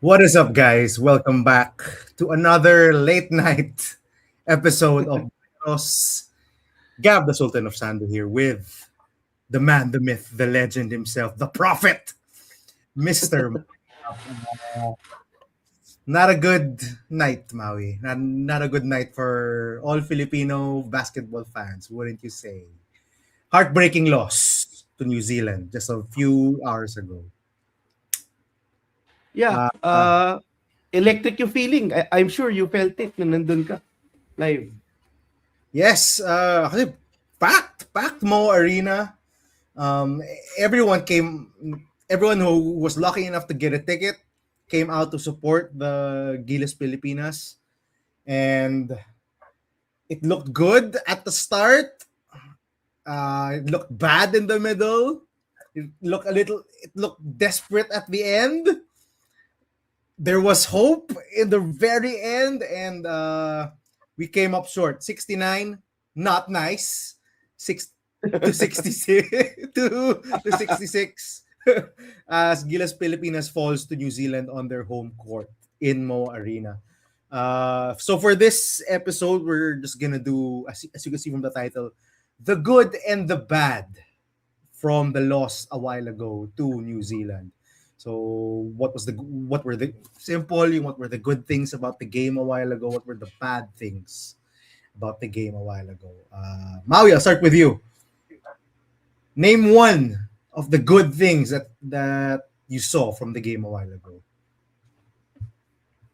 What is up, guys? Welcome back to another late night episode of Boleros. Gab, the Sultan of Sando, here with the man, the myth, the legend himself, the prophet, Mr. Not a good night, Maui. Not a good night for all Filipino basketball fans, wouldn't you say? Heartbreaking loss to New Zealand just a few hours ago. Yeah, Uh, electric yung feeling. I'm sure you felt it nung nandun ka live. yes, kasi packed Mo Arena. Um, everyone came, everyone who was lucky enough to get a ticket came out to support the Gilas Pilipinas, and it looked good at the start. It looked bad in the middle. It looked desperate at the end. There was hope in the very end, and we came up short. 69, not nice. 66 to 66 as Gilas Pilipinas falls to New Zealand on their home court in Mo Arena. So for this episode, we're just gonna do, as you can see from the title, the good and the bad from the loss a while ago to New Zealand. So what were the simple, what were the good things about the game a while ago? What were the bad things about the game a while ago? Maui, I'll start with you. Name one of the good things that you saw from the game a while ago.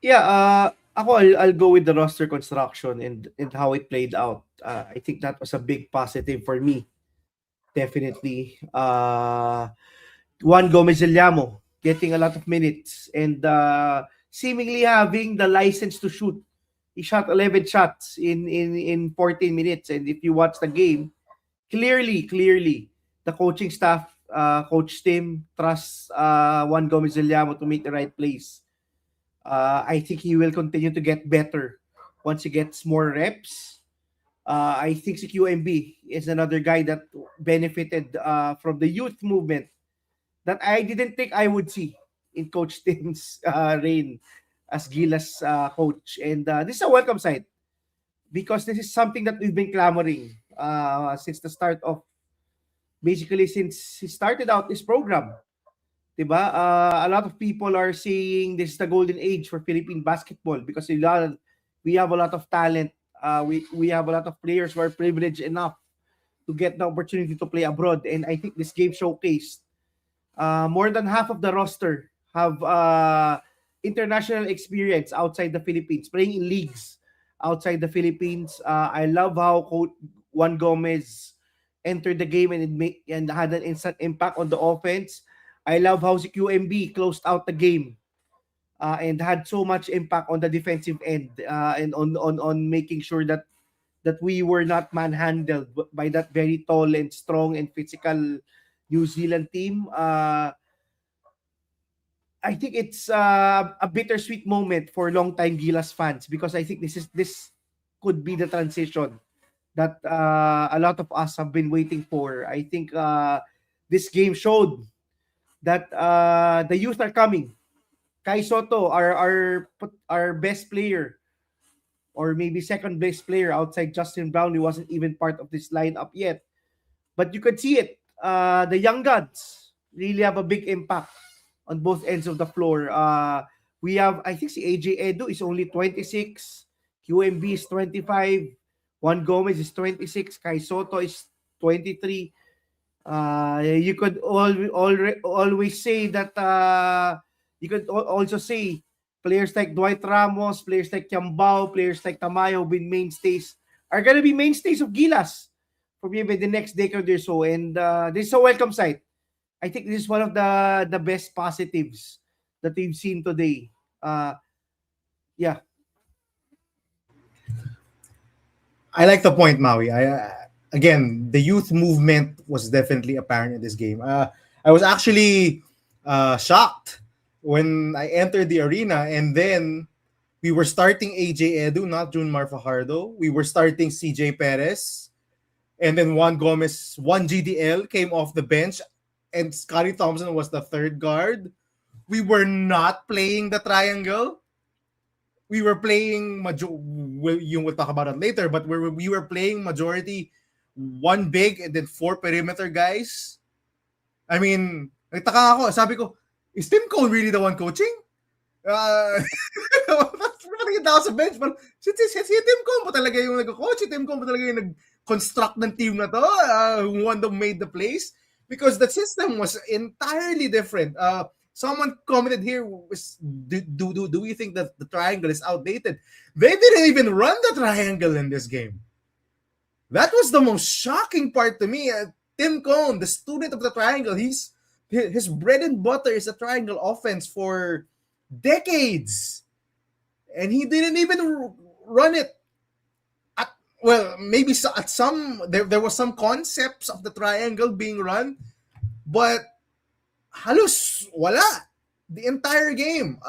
Yeah, I'll go with the roster construction and how it played out. I think that was a big positive for me. Definitely. Juan Gomez Iliamo getting a lot of minutes and seemingly having the license to shoot. He shot 11 shots in 14 minutes. And if you watch the game, clearly, the coaching staff, coach team, trusts Juan Gomez Iliamo to make the right plays. I think he will continue to get better once he gets more reps. I think si QMB is another guy that benefited from the youth movement that I didn't think I would see in Coach Tim's reign as Gilas coach. And this is a welcome sight because this is something that we've been clamoring since the start of, basically since he started out this program. Diba? A lot of people are saying this is the golden age for Philippine basketball because we have a lot of talent. We have a lot of players who are privileged enough to get the opportunity to play abroad. And I think this game showcased more than half of the roster have international experience outside the Philippines, playing in leagues outside the Philippines. I love how Juan Gomez entered the game and had an instant impact on the offense. I love how si QMB closed out the game and had so much impact on the defensive end and on making sure that we were not manhandled by that very tall and strong and physical New Zealand team. I think it's a bittersweet moment for long-time Gilas fans because I think this could be the transition that a lot of us have been waiting for. I think this game showed that the youth are coming. Kai Soto, our best player, or maybe second best player outside Justin Brownlee, wasn't even part of this lineup yet. But you could see it. The young guns really have a big impact on both ends of the floor. We have, I think, si AJ Edu is only 26, QMB is 25, Juan Gomez is 26, Kai Soto is 23. You could always say that you could also say players like Dwight Ramos, players like Kiambao, players like Tamayo been mainstays are gonna be mainstays of Gilas for maybe the next decade or so. And this is a welcome sight. I think this is one of the best positives that we've seen today. Yeah. I like the point, Maui. Again, the youth movement was definitely apparent in this game. I was actually shocked when I entered the arena, and then we were starting AJ Edu, not Junmar Fajardo. We were starting CJ Perez. and then Juan Gomez, one GDL came off the bench, and Scotty Thompson was the third guard. We were not playing the triangle. We were playing we'll talk about it later, but we were playing majority one big and then four perimeter guys. I mean, nagtaka ako. Sabi ko, is Tim Cone really the one coaching? Nakita ako sa bench. But si Tim Cone pa talaga yung nag-coach. Si Tim Cone pa talaga yung nag-construct ng team na to. Who one that made the plays. Because the system was entirely different. Someone commented here, do we think that the triangle is outdated? They didn't even run the triangle in this game. That was the most shocking part to me. Tim Cone, the student of the triangle, his bread and butter is a triangle offense for decades. And he didn't even run it. Maybe at some, there was some concepts of the triangle being run, but halos wala. The entire game.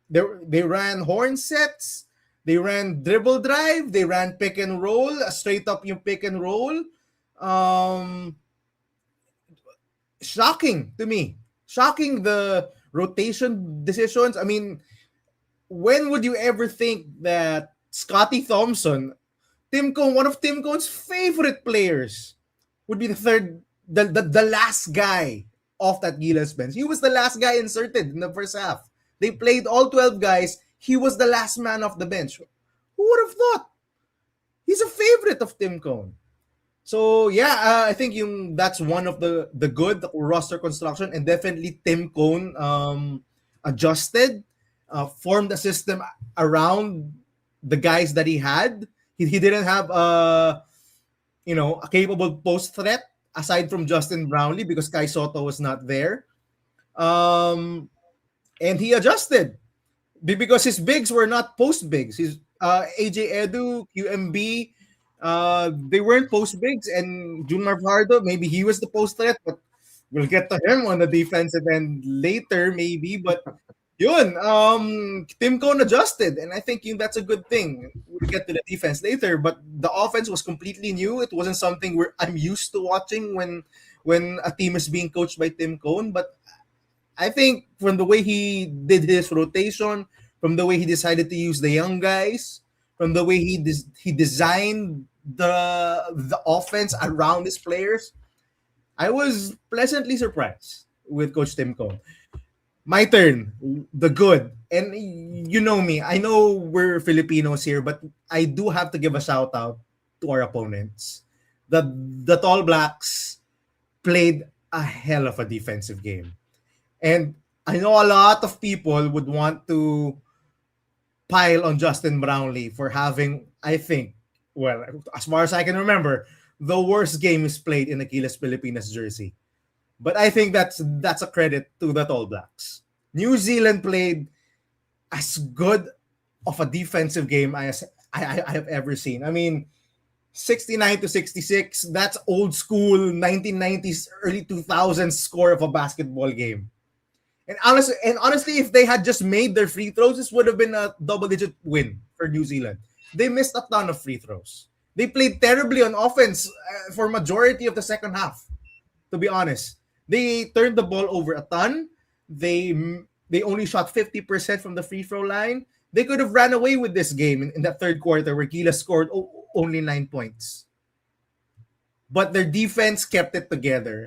They ran horn sets, they ran dribble drive, they ran pick and roll, straight up yung pick and roll. Shocking to me. Shocking the rotation decisions. I mean, when would you ever think that Scotty Thompson, one of Tim Cone's favorite players, would be the last guy off that Gilas bench? He was the last guy inserted in the first half. They played all 12 guys. He was the last man off the bench. Who would have thought? He's a favorite of Tim Cone. So yeah, I think that's one of the good roster construction, and definitely Tim Cone adjusted, formed a system around the guys that he had. He didn't have a capable post threat aside from Justin Brownlee because Kai Soto was not there, and he adjusted because his bigs were not post bigs. His AJ Edu, QMB. They weren't post bigs, and Junior Fajardo, maybe he was the post threat, but we'll get to him on the defensive end later, maybe. But Tim Cone adjusted, and I think that's a good thing. We'll get to the defense later, but the offense was completely new. It wasn't something I'm used to watching when a team is being coached by Tim Cone. But I think from the way he did his rotation, from the way he decided to use the young guys, from the way he designed the offense around his players, I was pleasantly surprised with Coach Tim Cone. My turn, the good. And you know me, I know we're Filipinos here, but I do have to give a shout out to our opponents. The Tall Blacks played a hell of a defensive game. And I know a lot of people would want to pile on Justin Brownlee for having, I think, as far as I can remember, the worst game is played in the Gilas Pilipinas jersey. But I think that's a credit to the Tall Blacks. New Zealand played as good of a defensive game as I have ever seen. I mean, 69-66, that's old school 1990s, early 2000s score of a basketball game. And honestly, if they had just made their free throws, this would have been a double-digit win for New Zealand. They missed a ton of free throws. They played terribly on offense for majority of the second half, to be honest. They turned the ball over a ton. They only shot 50% from the free throw line. They could have ran away with this game in that third quarter where Gilas scored only 9 points. But their defense kept it together.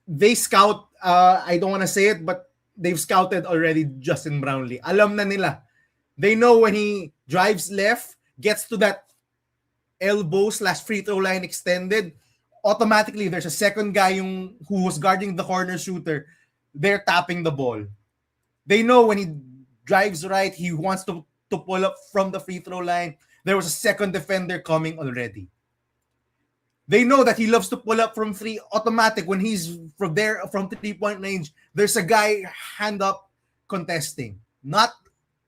They scout, I don't want to say it, but they've scouted already Justin Brownlee. Alam na nila. They know when he drives left, gets to that elbow/free throw line extended, automatically there's a second guy who was guarding the corner shooter. They're tapping the ball. They know when he drives right, he wants to pull up from the free throw line. There was a second defender coming already. They know that he loves to pull up from three, automatic. When he's from 3-point range, there's a guy hand up contesting.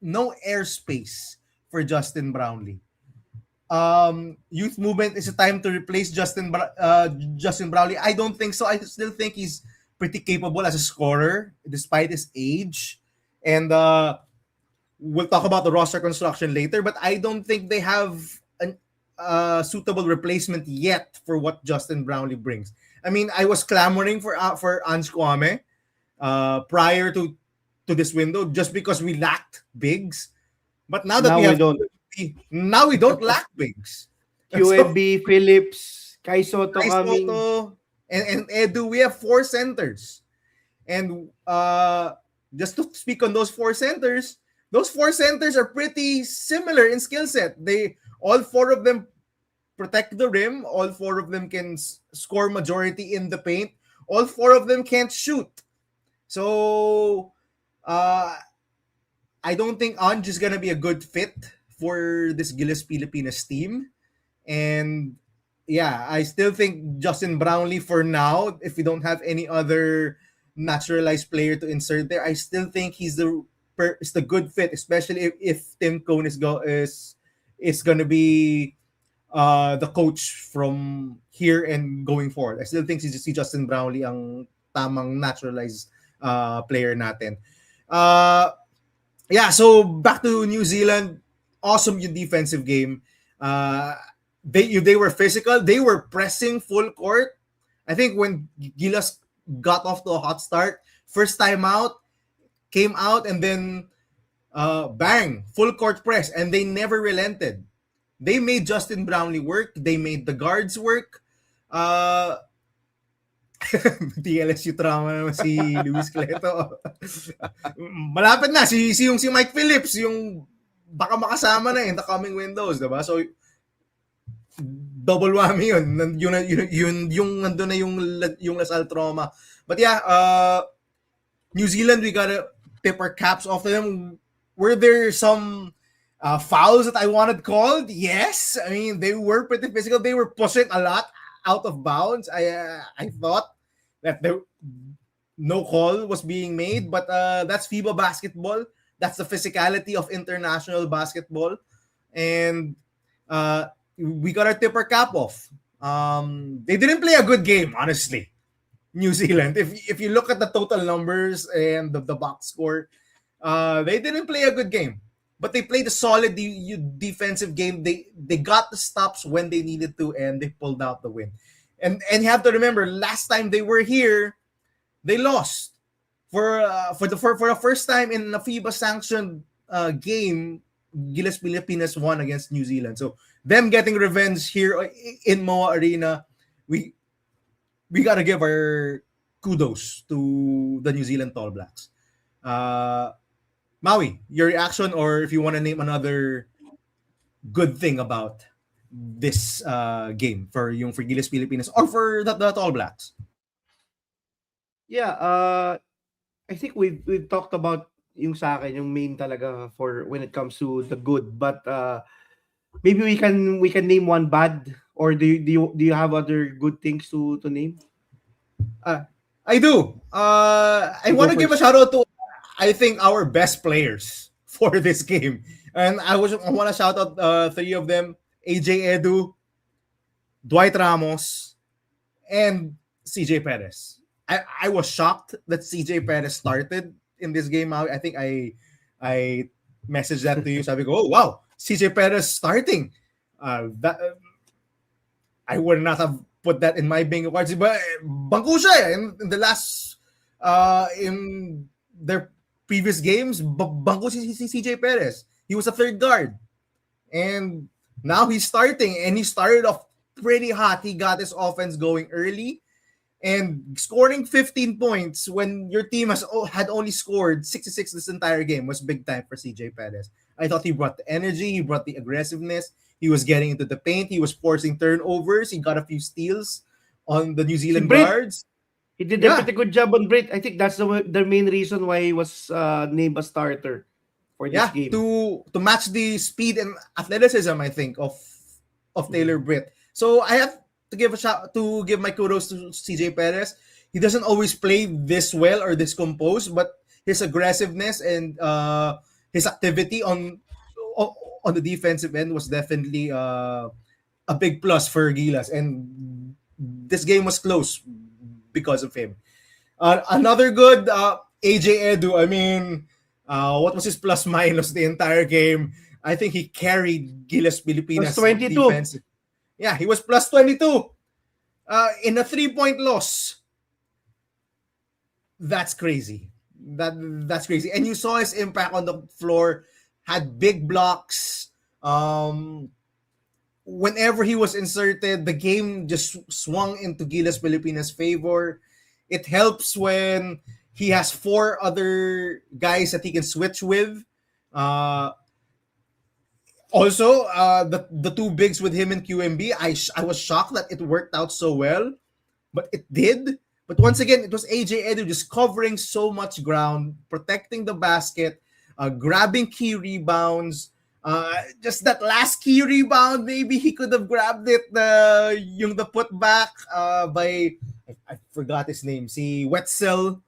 No airspace for Justin Brownlee. Youth movement is a time to replace Justin Brownlee. I don't think so. I still think he's pretty capable as a scorer despite his age. And we'll talk about the roster construction later, but I don't think they have a suitable replacement yet for what Justin Brownlee brings. I mean, I was clamoring for Ange Kwame prior to this window just because we lacked bigs. But now that Now we we have don't. now we don't lack bigs. So QNB, Phillips, Kai Soto Kai coming. Soto and Edu, we have four centers. And just to speak on those four centers are pretty similar in skill set. They all four of them protect the rim. All four of them can score majority in the paint. All four of them can't shoot. So uh, I don't think Ange is gonna be a good fit for this Gilas Pilipinas team. And yeah, I still think Justin Brownlee for now, if we don't have any other naturalized player to insert there, I still think is the good fit, especially if Tim Cone is gonna be the coach from here and going forward. I still think si Justin Brownlee ang tamang naturalized player natin. Uh, yeah, so back to New Zealand. Awesome yung defensive game. Uh, they were physical. They were pressing full court. I think when Gilas got off to a hot start, first time out, came out and then bang, full court press, and they never relented. They made Justin Brownlee work. They made the guards work. TLSU trauma naman si Luis Cleto. Malapit na si Mike Phillips yung baka makasama na in the coming windows, diba? So double whammy yun. Yung nandun na yung Lasal trauma. But yeah, New Zealand, we gotta tip our caps off to them. Were there some fouls that I wanted called? Yes. I mean, they were pretty physical. They were pushing a lot out of bounds. I thought that there no call was being made, but that's FIBA basketball. That's the physicality of international basketball, and we got our tip our cap off. They didn't play a good game, honestly. New Zealand. If you look at the total numbers and the box score, they didn't play a good game. But they played a solid defensive game. They got the stops when they needed to, and they pulled out the win. And you have to remember, last time they were here, they lost for the first time in a FIBA sanctioned game. Gilas Pilipinas won against New Zealand. So them getting revenge here in Moa Arena, we gotta give our kudos to the New Zealand Tall Blacks. Maui, your reaction, or if you want to name another good thing about this game for Gilas Pilipinas or for the Tall Blacks. Yeah, I think we've talked about yung sa akin, yung main talaga for when it comes to the good, but maybe we can name one bad, or do you have other good things to name? I do. I want to give a shout out to I think our best players for this game, and I want to shout out three of them: AJ Edu, Dwight Ramos, and CJ Perez. I was shocked that CJ Perez started in this game. I think I messaged that to you. Sabi ko, oh wow, CJ Perez starting. I would not have put that in my bingo cards. But bangko siya in the last in their previous games. Bangko si CJ Perez. He was a third guard, and now he's starting, and he started off pretty hot. He got his offense going early. And scoring 15 points when your team had only scored 66 this entire game was big time for CJ Perez. I thought he brought the energy, he brought the aggressiveness, he was getting into the paint, he was forcing turnovers, he got a few steals on the New Zealand guards. He did a pretty good job on Brit. I think that's the main reason why he was named a starter for this game. To match the speed and athleticism, I think, of Taylor Britt. So I have to give my kudos to CJ Perez. He doesn't always play this well or this composed, but his aggressiveness and his activity on the defensive end was definitely a big plus for Gilas, and this game was close because of him. Another good AJ Edu. I mean, what was his plus minus the entire game? I think he carried Gilas Pilipinas +22. defensive. Yeah, he was plus 22 in a 3-point loss. That's crazy. That's crazy. And you saw his impact on the floor. Had big blocks. Whenever he was inserted, the game just swung into Gilas Pilipinas' favor. It helps when he has four other guys that he can switch with. Uh, the two bigs with him in QMB, I was shocked that it worked out so well, but it did. But once again, it was AJ Edu just covering so much ground, protecting the basket, grabbing key rebounds. Just that last key rebound, maybe he could have grabbed it. The putback by I forgot his name, si Wetzel.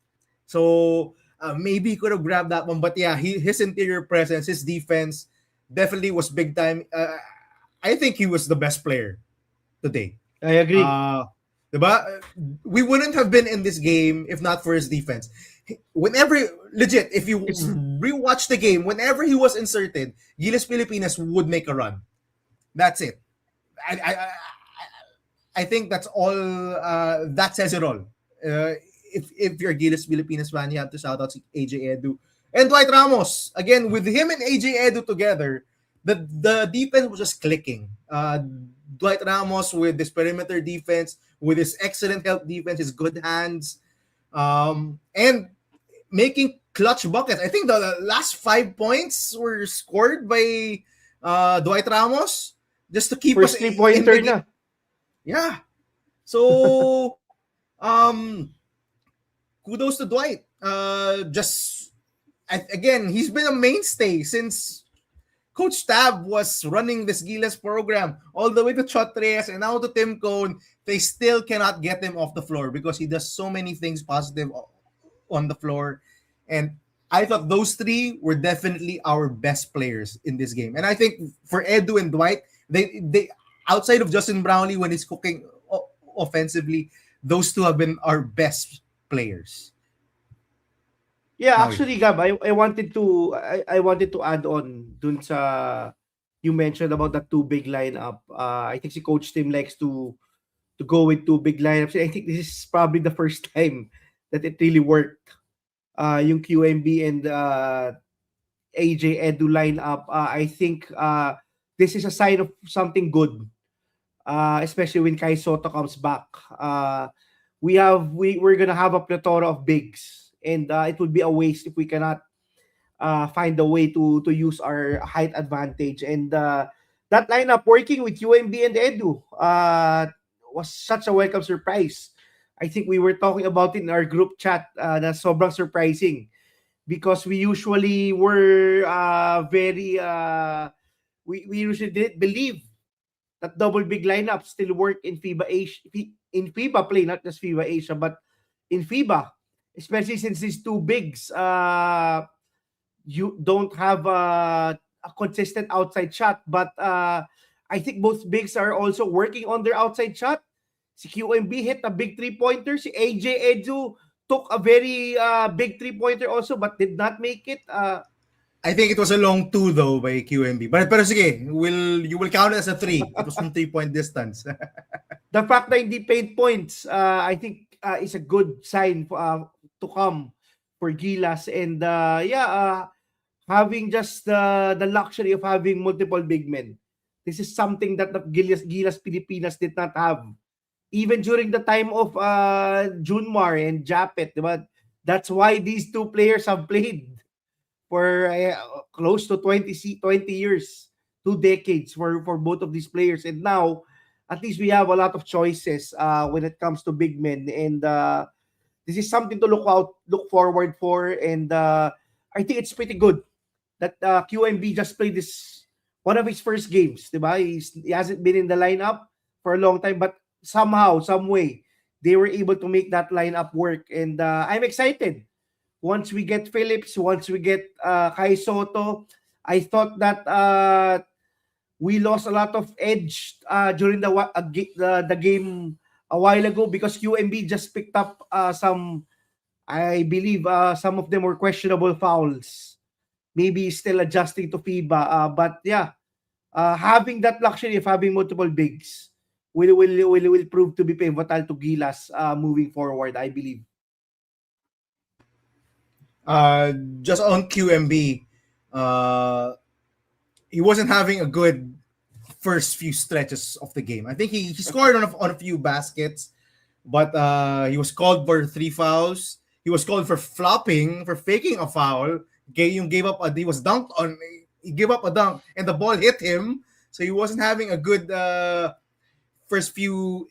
So maybe he could have grabbed that one. But yeah, his interior presence, his defense, definitely was big time. I think he was the best player today. I agree. Diba? We wouldn't have been in this game if not for his defense. Whenever, legit, if you rewatch the game, whenever he was inserted, Gilas Pilipinas would make a run. That's it. I think that's all. That says it all. If you're a Gilas Pilipinas fan, you have to shout out AJ Edu and Dwight Ramos. Again, with him and AJ Edu together, the defense was just clicking. Dwight Ramos with this perimeter defense, with his excellent help defense, his good hands, and making clutch buckets. I think the last 5 points were scored by Dwight Ramos just to keep First us three-pointer in the na. Yeah. So, kudos to Dwight. Again, he's been a mainstay since Coach Tab was running this Gilas program all the way to Chot Reyes and now to Tim Cone. They still cannot get him off the floor because he does so many things positive on the floor. And I thought those three were definitely our best players in this game. And I think for Edu and Dwight, they outside of Justin Brownlee when he's cooking offensively, those two have been our best players. Yeah, actually, Gab, I wanted to add on dun sa you mentioned about the two big lineup. I think si Coach Tim likes to go with two big lineups. I think this is probably the first time that it really worked. Yung QMB and AJ Edu lineup. I think this is a sign of something good. Especially when Kai Soto comes back. We're gonna have a plethora of bigs. And it would be a waste if we cannot find a way to use our height advantage. And that lineup working with UMB and Edu was such a welcome surprise. I think we were talking about it in our group chat na sobrang surprising because we usually were we usually didn't believe that double big lineup still work in FIBA Asia, in FIBA play, not just FIBA Asia, but in FIBA. Especially since these two bigs, you don't have a consistent outside shot. But I think both bigs are also working on their outside shot. Si QMB hit a big three-pointer. Si AJ Edu took a very big three-pointer also but did not make it. I think it was a long 2 though by QMB. Pero sige, you will count it as a 3. It was from 3-point distance. The fact na hindi paid points, I think is a good sign to come for Gilas. And having just the luxury of having multiple big men. This is something that the Gilas Pilipinas did not have. Even during the time of Junmar and Japet, diba? That's why these two players have played for close to 20 years, 2 decades for both of these players. And now, at least we have a lot of choices when it comes to big men. And this is something to look forward for. And I think it's pretty good that QMB just played this, one of his first games, diba? He hasn't been in the lineup for a long time, but somehow, some way, they were able to make that lineup work. And I'm excited. Once we get Phillips, once we get Kai Soto, I thought that we lost a lot of edge during the game a while ago because QMB just picked up some, I believe some of them were questionable fouls. Maybe still adjusting to FIBA. But yeah, having that luxury of having multiple bigs will prove to be pivotal to Gilas moving forward, I believe. Uh, just on QMB, uh, he wasn't having a good first few stretches of the game. I think he scored on a few baskets, but he was called for 3 fouls. He was called for flopping, for faking a foul. Gave up he was dunked on. He gave up a dunk, and the ball hit him. So he wasn't having a good first few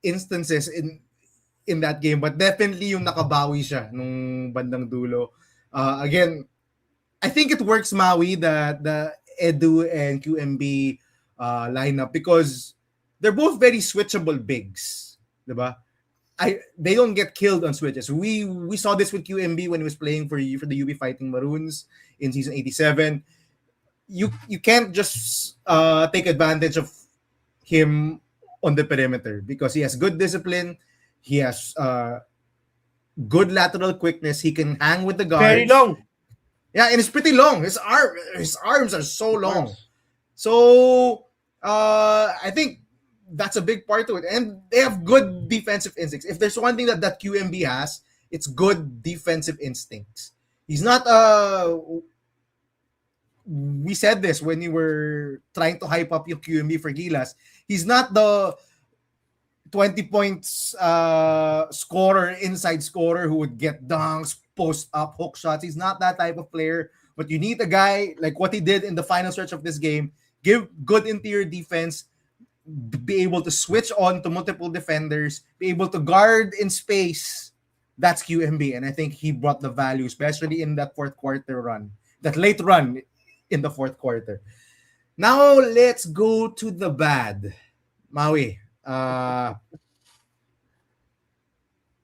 instances in that game. But definitely yung nakabawi siya nung bandang dulo. Again, I think it works Maui the Edu and QMB lineup because they're both very switchable bigs, diba? They don't get killed on switches. We saw this with QMB when he was playing for the UB Fighting Maroons in season 87. You can't just take advantage of him on the perimeter because he has good discipline, he has good lateral quickness, he can hang with the guards. Very long. Yeah, and it's pretty long. His arms are so long. Arms. So I think that's a big part to it. And they have good defensive instincts. If there's one thing that QMB has, it's good defensive instincts. He's not we said this when we were trying to hype up yung QMB for Gilas. He's not the 20 points scorer, inside scorer who would get dunks, post up, hook shots. He's not that type of player. But you need a guy like what he did in the final stretch of this game, give good interior defense, be able to switch on to multiple defenders, be able to guard in space. That's QMB. And I think he brought the value, especially in that fourth quarter run, that late run in the fourth quarter. Now let's go to the bad. Maui, I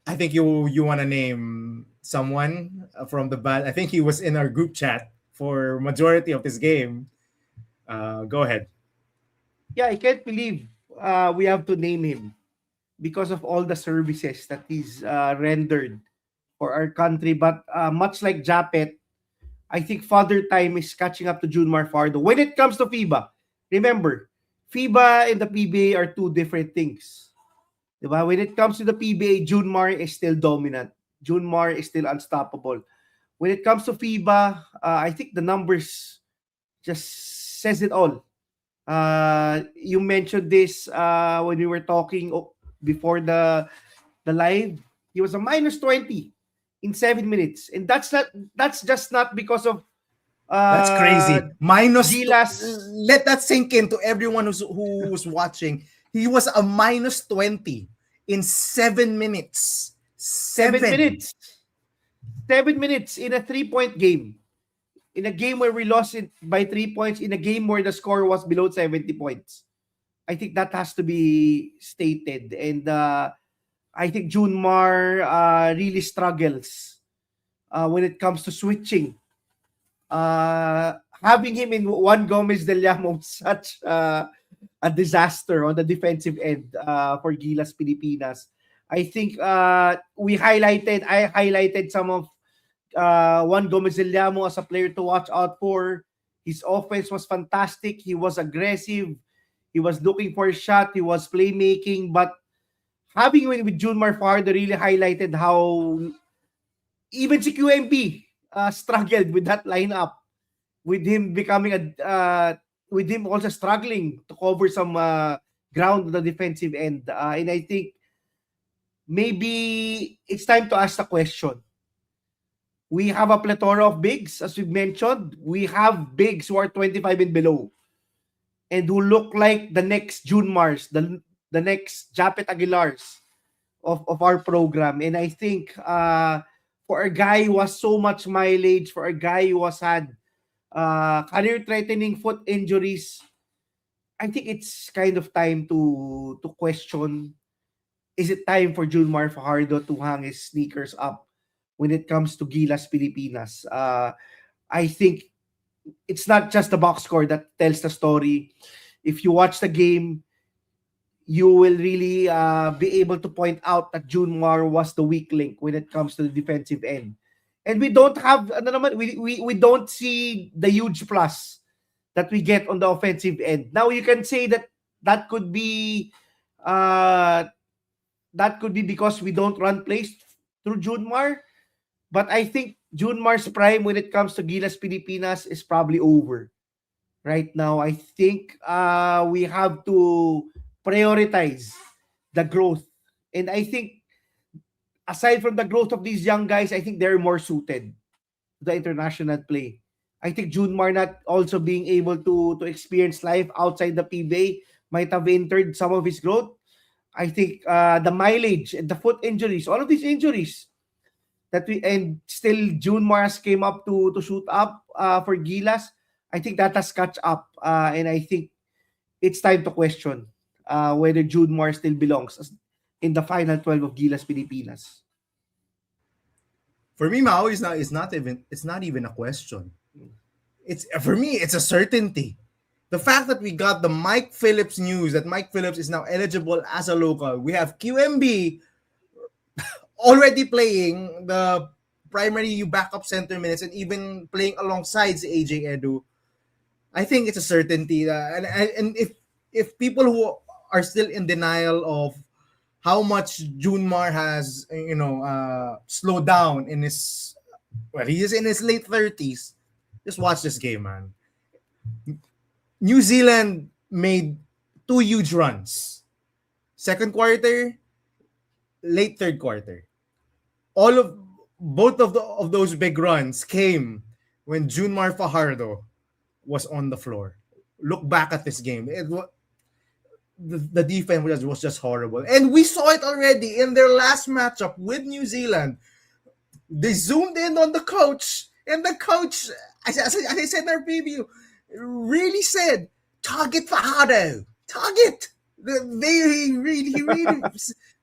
think you want to name someone from the bad. I think he was in our group chat for majority of this game. Go ahead. Yeah, I can't believe we have to name him because of all the services that he's rendered for our country. But much like Japet, I think Father Time is catching up to Junmar Fajardo. When it comes to FIBA, remember, FIBA and the PBA are two different things. Diba? When it comes to the PBA, Junmar is still dominant. Junmar is still unstoppable. When it comes to FIBA, I think the numbers just says it all. You mentioned this when we were talking before the live. He was a minus 20 in 7 minutes, and that's just not because of that's crazy. Minus Gilas. Let that sink in to everyone who's watching. He was a minus 20 in 7 minutes. 7 minutes. 7 minutes in a 3-point game. In a game where we lost it by 3 points, in a game where the score was below 70 points. I think that has to be stated. And I think Junmar really struggles when it comes to switching. Having him in Juan Gomez Del Llamo was such a disaster on the defensive end for Gilas Pilipinas. I think I highlighted some of Juan Gomez Del Llamo as a player to watch out for. His offense was fantastic. He was aggressive. He was looking for a shot. He was playmaking. But having him with Junmar Fajardo really highlighted how even si QMB struggled with that lineup. With him with him also struggling to cover some ground on the defensive end. And I think maybe it's time to ask the question. We have a plethora of bigs, as we've mentioned. We have bigs who are 25 and below and who look like the next Junmars, the next Japet Aguilars of our program. And I think for a guy who has so much mileage, for a guy who has had career-threatening foot injuries, I think it's kind of time to question, is it time for Junmar Fajardo to hang his sneakers up when it comes to Gilas Pilipinas? I think it's not just the box score that tells the story. If you watch the game, you will really be able to point out that Junmar was the weak link when it comes to the defensive end. And we don't have, we don't see the huge plus that we get on the offensive end. Now you can say that could be Uh, that could be because we don't run plays through Junmar. But I think Junmar's prime when it comes to Gilas Pilipinas is probably over right now. I think we have to prioritize the growth. And I think aside from the growth of these young guys, I think they're more suited to the international play. I think Junmar not also being able to experience life outside the PBA might have hindered some of his growth. I think the mileage and the foot injuries, all of these injuries that we and still June Mars came up to shoot up for Gilas. I think that has catch up, and I think it's time to question whether June Mars still belongs in the final 12 of Gilas Pilipinas. For me, Mao is not even a question. It's for me, it's a certainty. The fact that we got the Mike Phillips news that Mike Phillips is now eligible as a local. We have QMB already playing the primary backup center minutes and even playing alongside si AJ Edu. I think it's a certainty. And if people who are still in denial of how much Junmar has, slowed down in his, well, he is in his late 30s. Just watch this game, man. New Zealand made two huge runs. Second quarter, late third quarter. All of both of those big runs came when Junmar Fajardo was on the floor. Look back at this game. The defense was just horrible. And we saw it already in their last matchup with New Zealand. They zoomed in on the coach, and the coach, as I said in our preview, really said, target Fajardo. Target. He really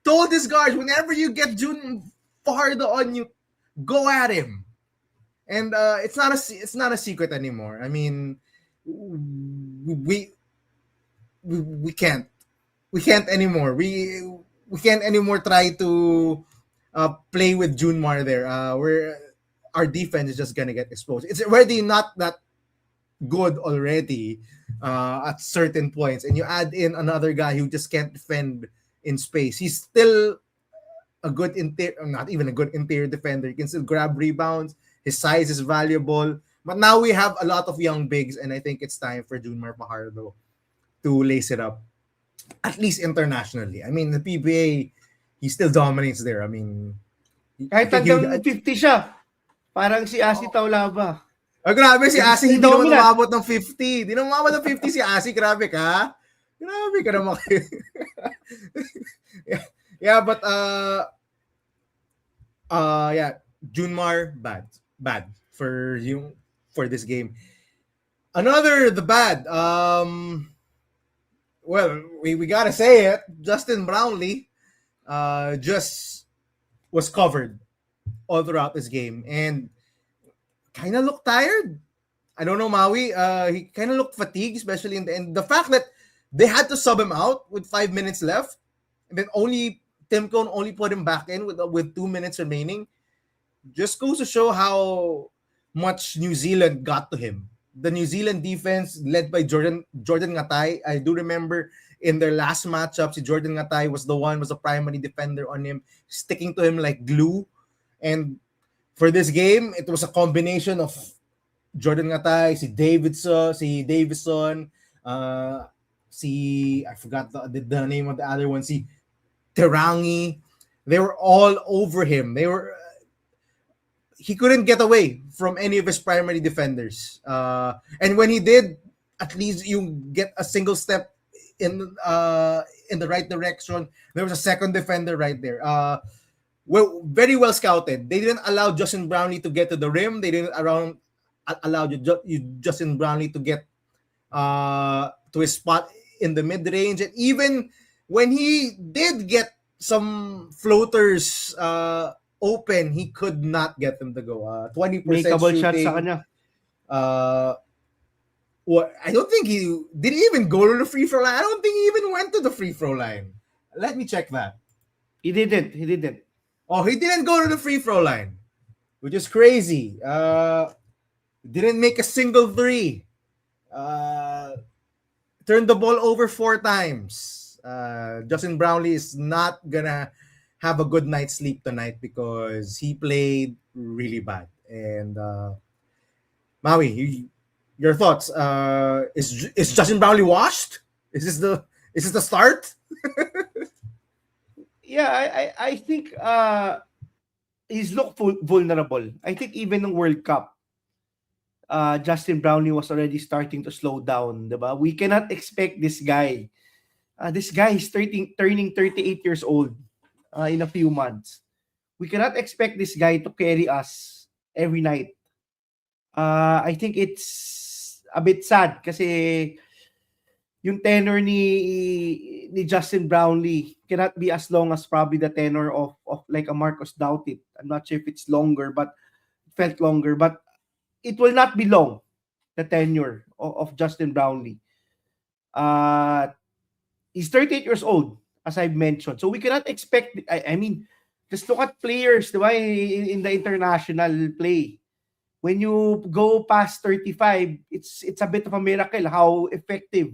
told his guards, whenever you get Jun Fajardo on you, go at him. And it's not a secret anymore. I mean, we can't anymore. We can't anymore try to play with Junmar there. Where our defense is just gonna get exposed. It's already not that good already at certain points, and you add in another guy who just can't defend in space. He's still a good not even a good interior defender. He can still grab rebounds. His size is valuable. But now we have a lot of young bigs, and I think it's time for Junmar Fajardo to lace it up, at least internationally. I mean, the PBA, he still dominates there. I mean, Kahit hanggang 50 siya. Parang si Asi Taulaba. Oh, grabe si Asi, hindi naman umabot ng 50. Hindi naman umabot ng 50 si Asi. Grabe ka. Grabe ka naman. yeah, but Junmar, bad for this game. The bad. Well, we gotta say it. Justin Brownlee just was covered all throughout this game and kind of looked tired. I don't know, Maui. He kind of looked fatigued, especially in the end. The fact that they had to sub him out with 5 minutes left, and then Tim Cone only put him back in with 2 minutes remaining, just goes to show how much New Zealand got to him. The New Zealand defense led by Jordan Ngatay. I do remember in their last matchup, Jordan Ngatay was the primary defender on him, sticking to him like glue. And for this game, it was a combination of Jordan Ngatay, Davison, I forgot the name of the other one, Terangi. They were all over him. He couldn't get away from any of his primary defenders. And when he did, at least you get a single step in the right direction. There was a second defender right there. Very well scouted. They didn't allow Justin Brownlee to get to the rim. They didn't allow Justin Brownlee to get to his spot in the mid-range. And even when he did get some floaters open, he could not get them to go. 20% Makeable shooting. shots sa kanya. I don't think did he even go to the free throw line. I don't think he even went to the free throw line. Let me check that. He didn't. Oh, he didn't go to the free throw line, which is crazy. Didn't make a single three. Turned the ball over 4 times. Justin Brownlee is not gonna have a good night's sleep tonight because he played really bad. And Maui, your thoughts? Is Justin Brownlee washed? Is this the start? Yeah, I think he's looked vulnerable. I think even in World Cup, Justin Brownlee was already starting to slow down, diba? We cannot expect this guy. This guy is turning 38 years old in a few months. We cannot expect this guy to carry us every night. I think it's a bit sad kasi yung tenor ni Justin Brownlee cannot be as long as probably the tenor of like a Marcus Doughtit. I'm not sure if it's longer, but it felt longer. But it will not be long, the tenure of Justin Brownlee. He's 38 years old, as I've mentioned. So we cannot expect, I mean, just look at players, diba, in the international play. When you go past 35, it's a bit of a miracle how effective,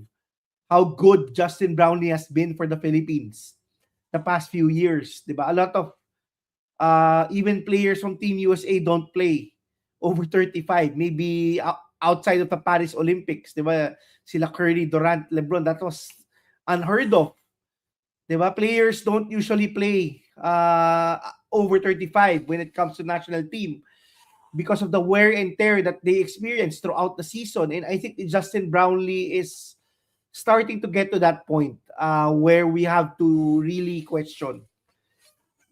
how good Justin Brownlee has been for the Philippines the past few years. Diba? A lot of even players from Team USA don't play over 35. Maybe outside of the Paris Olympics. Diba? Sila Curry, Durant, LeBron, that was unheard of. Diba? Players don't usually play over 35 when it comes to national team because of the wear and tear that they experience throughout the season. And I think Justin Brownlee is starting to get to that point where we have to really question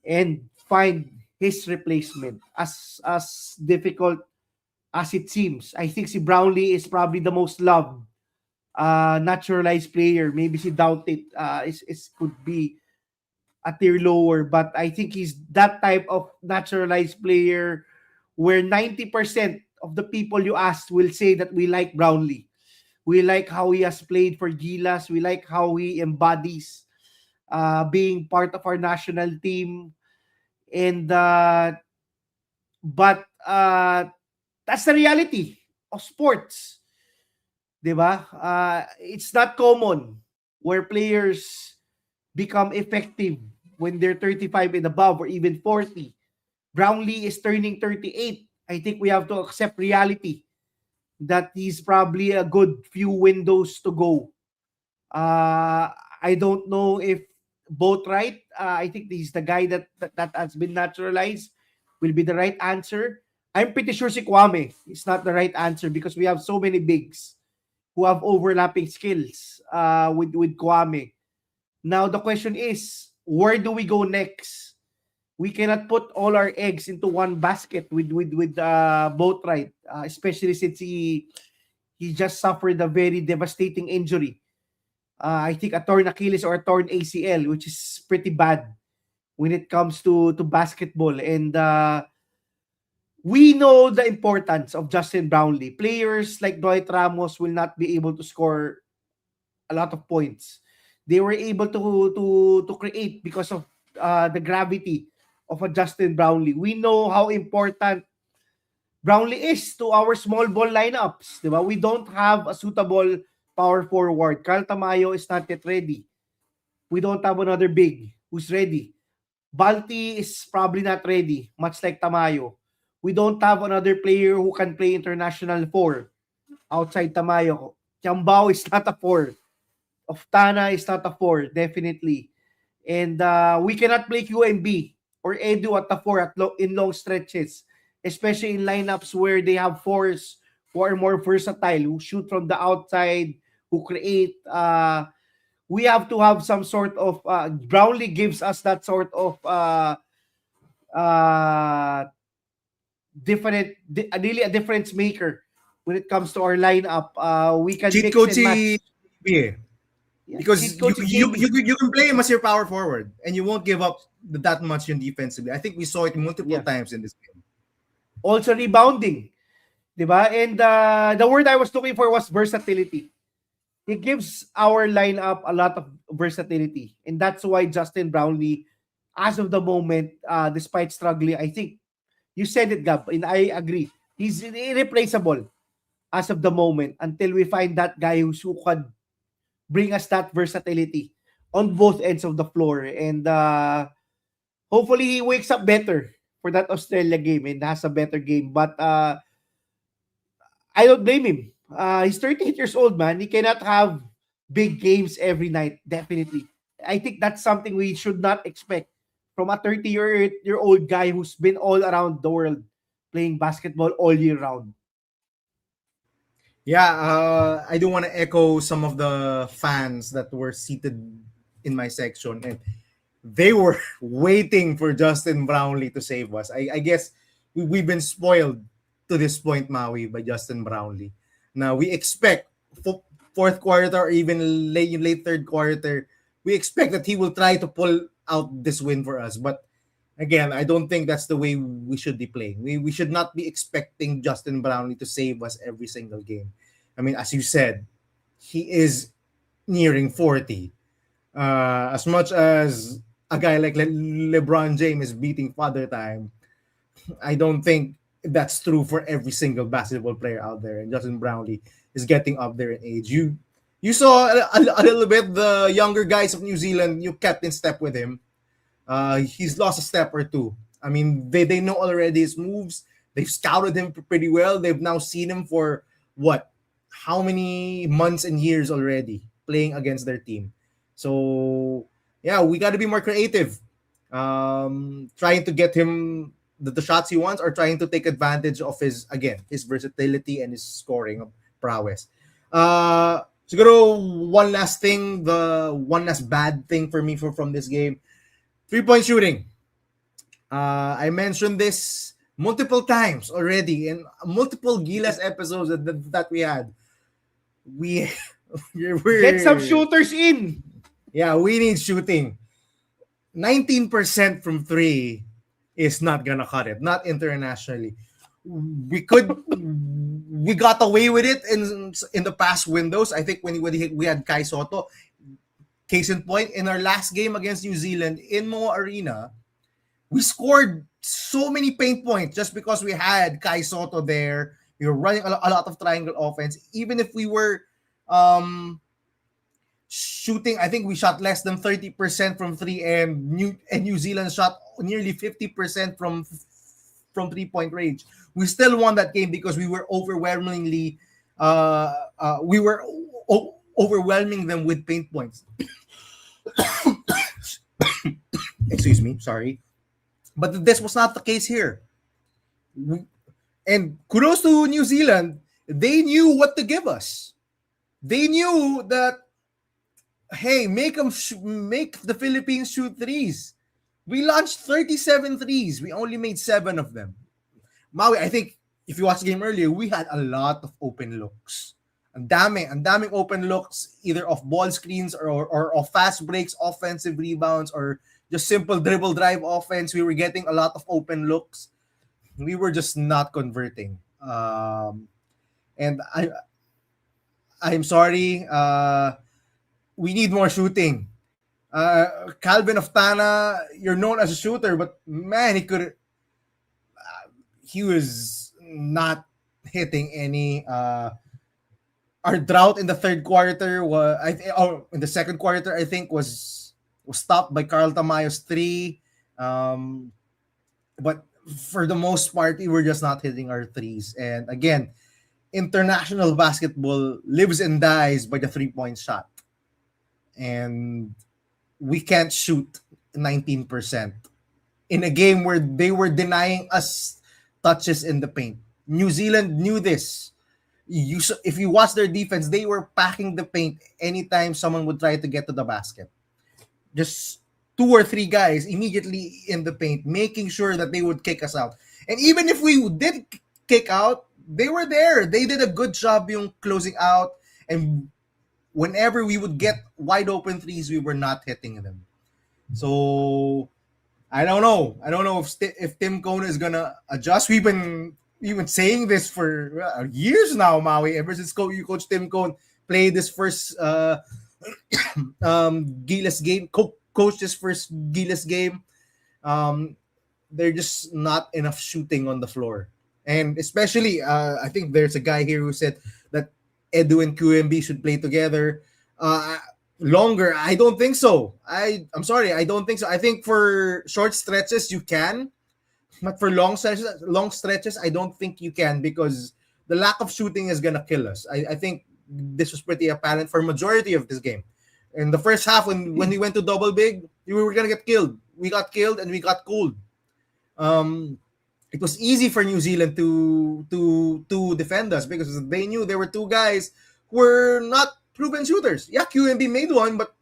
and find his replacement. As difficult as it seems, I think si Brownlee is probably the most loved naturalized player. Maybe si Doughtit is could be a tier lower, but I think he's that type of naturalized player where 90% of the people you ask will say that we like Brownlee. We like how he has played for Gilas. We like how he embodies being part of our national team. And but that's the reality of sports. Diba? It's not common where players become effective when they're 35 and above or even 40. Brownlee is turning 38. I think we have to accept reality that he's probably a good few windows to go. I don't know if both right. I think he's the guy that has been naturalized will be the right answer. I'm pretty sure si Kwame is not the right answer because we have so many bigs who have overlapping skills with Kwame. Now the question is, where do we go next? We cannot put all our eggs into one basket with both right, especially since he just suffered a very devastating injury. I think a torn Achilles or a torn ACL, which is pretty bad when it comes to basketball. And we know the importance of Justin Brownlee. Players like Dwight Ramos will not be able to score a lot of points. They were able to create because of the gravity of a Justin Brownlee. We know how important Brownlee is to our small ball lineups. Diba? We don't have a suitable power forward. Carl Tamayo is not yet ready. We don't have another big who's ready. Balti is probably not ready, much like Tamayo. We don't have another player who can play international 4 outside Tamayo. Tiambao is not a 4. Oftana is not a 4, definitely. And we cannot play QMB or Edu at the 4 in long stretches, especially in lineups where they have 4s who are more versatile, who shoot from the outside, who create. We have to have some sort of Brownlee gives us that sort of really a difference maker when it comes to our lineup. We can Cheat mix code and match. yeah. Because Cheat code si KB. you can play him as your power forward and you won't give up that much in defensively. I think we saw it multiple times in this game. Also rebounding. Diba? And the word I was looking for was versatility. He gives our lineup a lot of versatility. And that's why Justin Brownlee, as of the moment, despite struggling, I think you said it, Gab, and I agree. He's irreplaceable as of the moment until we find that guy who can bring us that versatility. on both ends of the floor. And hopefully he wakes up better for that Australia game and has a better game. But I don't blame him. He's 38 years old, man. He cannot have big games every night, definitely. I think that's something we should not expect from a 30-year-old guy who's been all around the world playing basketball all year round. Yeah, I do want to echo some of the fans that were seated in my section, and they were waiting for Justin Brownlee to save us. I guess we've been spoiled to this point, Maui, by Justin Brownlee. Now we expect fourth quarter or even late third quarter, we expect that he will try to pull out this win for us. But again, I don't think that's the way we should be playing. We should not be expecting Justin Brownlee to save us every single game. I mean, as you said, he is nearing 40. As much as a guy like LeBron James is beating father time, I don't think that's true for every single basketball player out there. And Justin Brownlee is getting up there in age. You saw a little bit the younger guys of New Zealand. You kept in step with him. He's lost a step or two. I mean, they know already his moves. They've scouted him pretty well. They've now seen him for what? How many months and years already playing against their team. So, yeah, we got to be more creative. Trying to get him the shots he wants, or trying to take advantage of his versatility and his scoring prowess. Siguro one last thing, the one last bad thing for me from this game, 3-point shooting. I mentioned this multiple times already in multiple Gilas episodes that we had. We're Get some shooters in. Yeah, we need shooting. 19% from 3 is not gonna cut it, not internationally. We got away with it in the past windows. I think when we had Kai Soto. Case in point, in our last game against New Zealand in Moa Arena, we scored so many paint points just because we had Kai Soto there. We were running a lot of triangle offense. Even if we were shooting, I think we shot less than 30% from 3, and New Zealand shot nearly 50% from 3-point range. We still won that game because we were overwhelmingly overwhelming them with paint points. Excuse me, sorry. But this was not the case here. And kudos to New Zealand. They knew what to give us. They knew that, hey, make the Philippines shoot threes. We launched 37 threes. We only made 7 of them. Maui, I think if you watched the game earlier, we had a lot of open looks. Ang daming open looks, either off ball screens or off fast breaks, offensive rebounds, or just simple dribble drive offense. We were getting a lot of open looks. We were just not converting. And I'm sorry. We need more shooting. Calvin Oftana, you're known as a shooter, but man, he was not hitting any. Our drought in the third quarter in the second quarter, I think, was stopped by Carl Tamayo's 3. But for the most part, we were just not hitting our threes. And again, international basketball lives and dies by the 3-point shot. And we can't shoot 19% in a game where they were denying us touches in the paint. New Zealand knew this. If you watch their defense, they were packing the paint anytime someone would try to get to the basket. Just 2 or 3 guys immediately in the paint, making sure that they would kick us out. And even if we did kick out, they were there. They did a good job yung closing out. And whenever we would get wide open threes, we were not hitting them. So I don't know. I don't know if Tim Kona is gonna adjust. We've been saying this for years now, Maui. Ever since Coach Tim Kona played this first Gilas game, coached this first Gilas game. They're just not enough shooting on the floor, and especially I think there's a guy here who said that Edu and QMB should play together. Longer, I don't think so. I'm sorry, I don't think so. I think for short stretches you can, but for long stretches, I don't think you can because the lack of shooting is gonna kill us. I think this was pretty apparent for majority of this game. In the first half, when we went to double big, we were gonna get killed. We got killed and we got cooled. Um, it was easy for New Zealand to defend us because they knew there were two guys who were not proven shooters. Yeah, QMB made one, but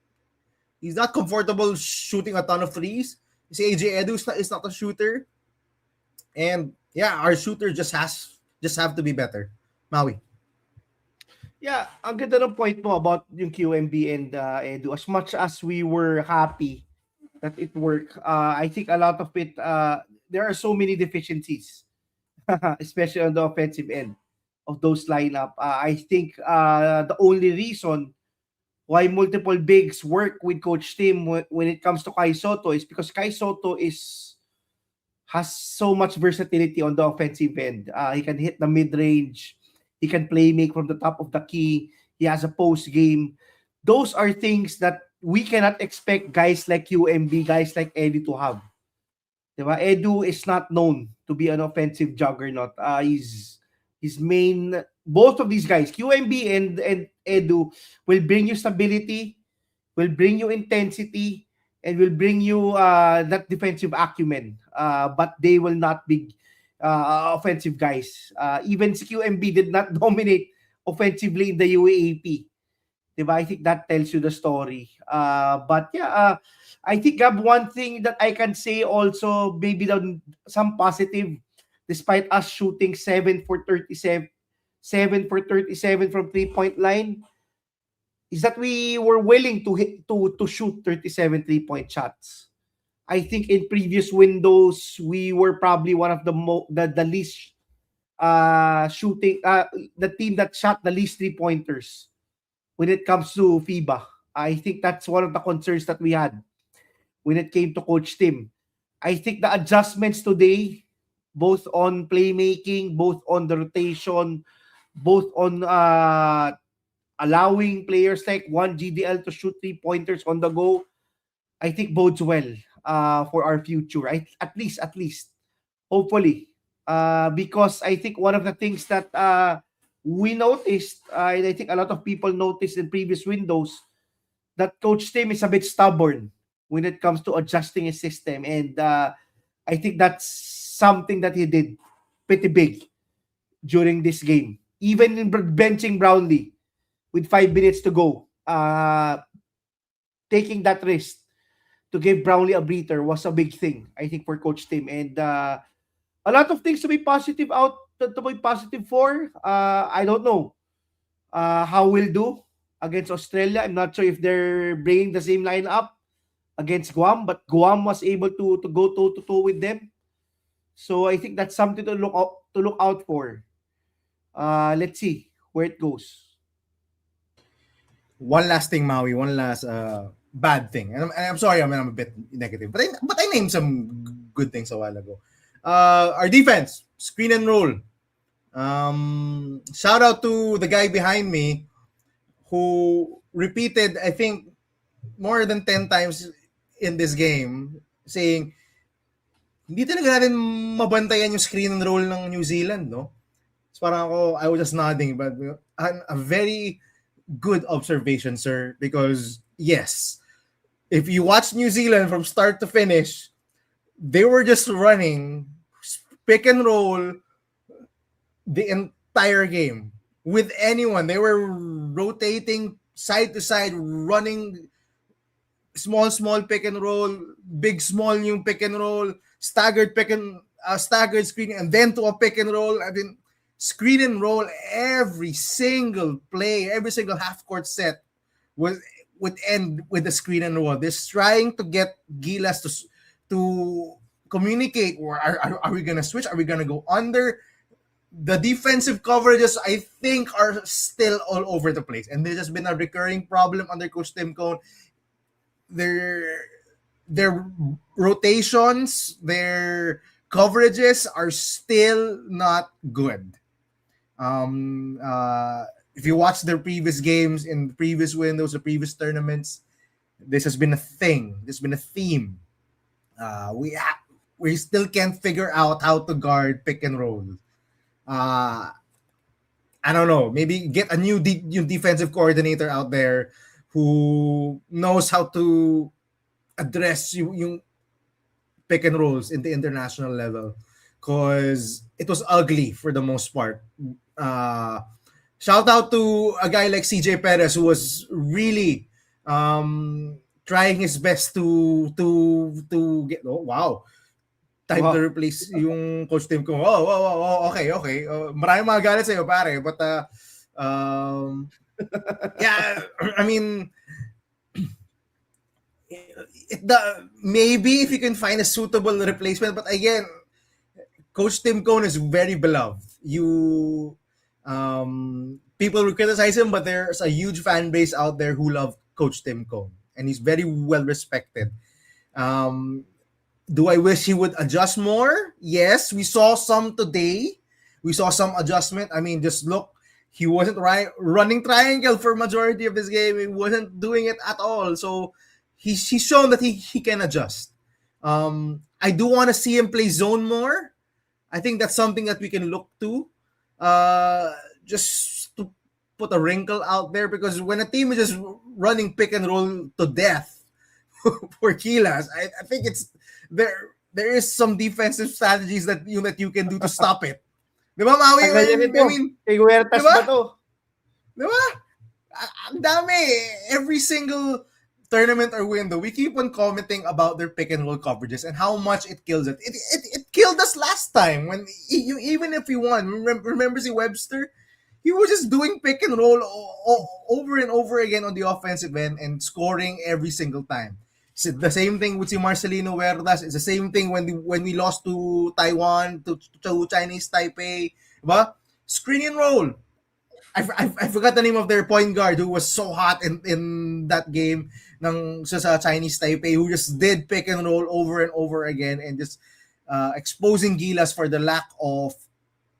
he's not comfortable shooting a ton of threes. You see, AJ Edu is not a shooter, and yeah, our shooter just have to be better. Maui. Yeah, ang ganda ng point mo about yung QMB and Edu. As much as we were happy that it worked, I think a lot of it, there are so many deficiencies, especially on the offensive end of those lineup. I think the only reason why multiple bigs work with Coach Tim when it comes to Kai Soto is because Kai Soto has so much versatility on the offensive end. He can hit the mid-range. He can play make from the top of the key. He has a post game. Those are things that we cannot expect guys like UMB, guys like Eddie to have. Diba? Edu is not known to be an offensive juggernaut. His main, both of these guys, QMB and Edu, will bring you stability, will bring you intensity, and will bring you that defensive acumen. But they will not be offensive guys. Even si QMB did not dominate offensively in the UAAP. Diba? I think that tells you the story. But yeah, I think, Gab, one thing that I can say also, maybe some positive, despite us shooting 7 for 37 from 3-point line, is that we were willing to shoot 37 3-point shots. I think in previous windows we were probably one of the least shooting the team that shot the least 3-pointers when it comes to FIBA. I think that's one of the concerns that we had when it came to Coach Tim. I think the adjustments today, both on playmaking, both on the rotation, both on allowing players like one GDL to shoot 3-pointers on the go, I think bodes well for our future. At least, hopefully, because I think one of the things that we noticed, and I think a lot of people noticed in previous windows, that Coach Tim is a bit stubborn when it comes to adjusting his system, and I think that's something that he did pretty big during this game. Even in benching Brownlee with 5 minutes to go, taking that risk to give Brownlee a breather was a big thing, I think, for Coach Tim. And a lot of things to be positive for. I don't know how we'll do against Australia. I'm not sure if they're bringing the same lineup against Guam, but Guam was able to go toe to toe with them. So I think that's something to look out for. Let's see where it goes. One last thing, Maui. One last bad thing, and I'm sorry, I'm a bit negative, but I named some good things a while ago. Our defense, screen and roll. Shout out to the guy behind me who repeated, I think, more than 10 times in this game, saying, hindi talaga natin mabantayan yung screen and roll ng New Zealand, no? So parang I was just nodding, but a very good observation, sir, because yes, if you watch New Zealand from start to finish, they were just running pick and roll the entire game with anyone. They were rotating side to side, running small pick and roll, big small yung pick and roll, staggered staggered screen, and then to a pick and roll. I mean, screen and roll every single play, every single half court set would end with the screen and roll. This trying to get Gilas to communicate, or are we gonna switch? Are we gonna go under? The defensive coverages, I think, are still all over the place, and this has been a recurring problem under Coach Tim Cone. Their rotations, their coverages are still not good. if you watch their previous games in previous windows, the previous tournaments, this has been a thing. This has been a theme. We still can't figure out how to guard pick and roll. Uh, I don't know. Maybe get a new defensive coordinator out there who knows how to address yung pick and rolls in the international level, because it was ugly for the most part. Uh, Shout out to a guy like CJ Perez, who was really trying his best to get. Oh wow, time Wow. to replace yung coach team ko. Okay. Maraming mga galit sa'yo, pare. But, yeah, I mean, maybe if you can find a suitable replacement, but again, Coach Tim Cone is very beloved. People will criticize him, but there's a huge fan base out there who love Coach Tim Cone, and he's very well respected. Do I wish he would adjust more? Yes, we saw some today. We saw some adjustment. I mean, just look, he wasn't running triangle for majority of this game. He wasn't doing it at all. So he's shown that he can adjust. I do want to see him play zone more. I think that's something that we can look to. Just to put a wrinkle out there, because when a team is just running pick and roll to death for Gilas, I think it's there is some defensive strategies that you can do to stop it. Di ba, Maui? I mean, Huertas ba to? Di ba? Ang dami. Every single tournament or window, we keep on commenting about their pick and roll coverages and how much it kills it. It killed us last time when even if we won. Remember si Webster? He was just doing pick and roll over and over again on the offensive end and scoring every single time. It's the same thing with si Marcelino Huertas. It's the same thing when we lost to Taiwan, to Chinese Taipei. Diba? Screen and roll. I forgot the name of their point guard who was so hot in that game sa Chinese Taipei, who just did pick and roll over and over again and just exposing Gilas for the lack of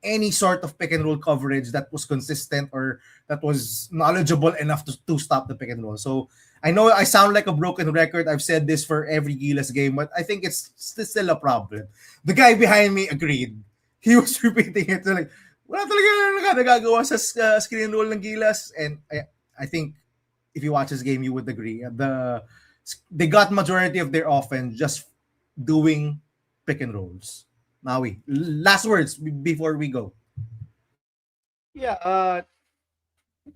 any sort of pick and roll coverage that was consistent or that was knowledgeable enough to stop the pick and roll. So I know I sound like a broken record. I've said this for every Gilas game, but I think it's still a problem. The guy behind me agreed. He was repeating it. So like, wala talaga nagagawa sa screen roll ng Gilas. And I think if you watch this game, you would agree. They got majority of their offense just doing pick and rolls. Maui, last words before we go. Yeah,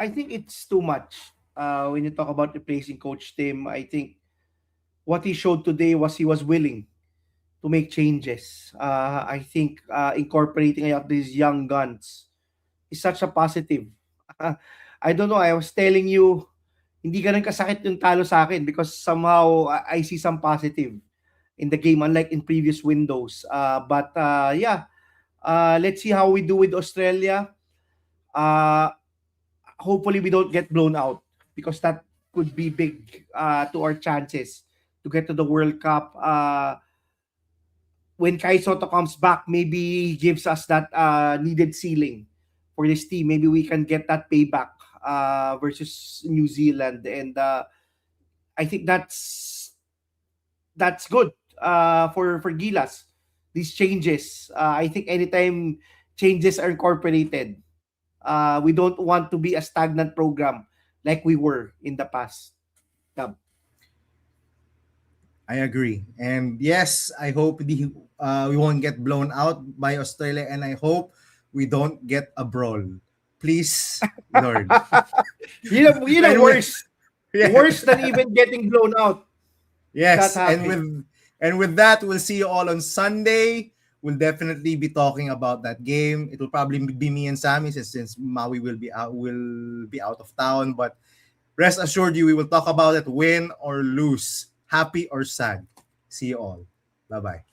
I think it's too much. When you talk about replacing Coach Tim, I think what he showed today was he was willing to make changes. I think incorporating these young guns is such a positive. I don't know, I was telling you, hindi ganun kasakit yung talo sa akin because somehow I see some positive in the game, unlike in previous windows. But let's see how we do with Australia. Hopefully we don't get blown out because that could be big to our chances to get to the World Cup. When Kai Soto comes back, maybe he gives us that needed ceiling for this team. Maybe we can get that payback versus New Zealand. And I think that's good for Gilas. These changes, I think anytime changes are incorporated, we don't want to be a stagnant program like we were in the past. I agree. And yes, I hope we won't get blown out by Australia, and I hope we don't get a brawl. Please, Lord. You know worse. Yeah. Worse than even getting blown out. Yes, and with that, we'll see you all on Sunday. We'll definitely be talking about that game. It will probably be me and Sammy since Maui will be out of town. But rest assured, we will talk about it, win or lose, happy or sad. See you all. Bye bye.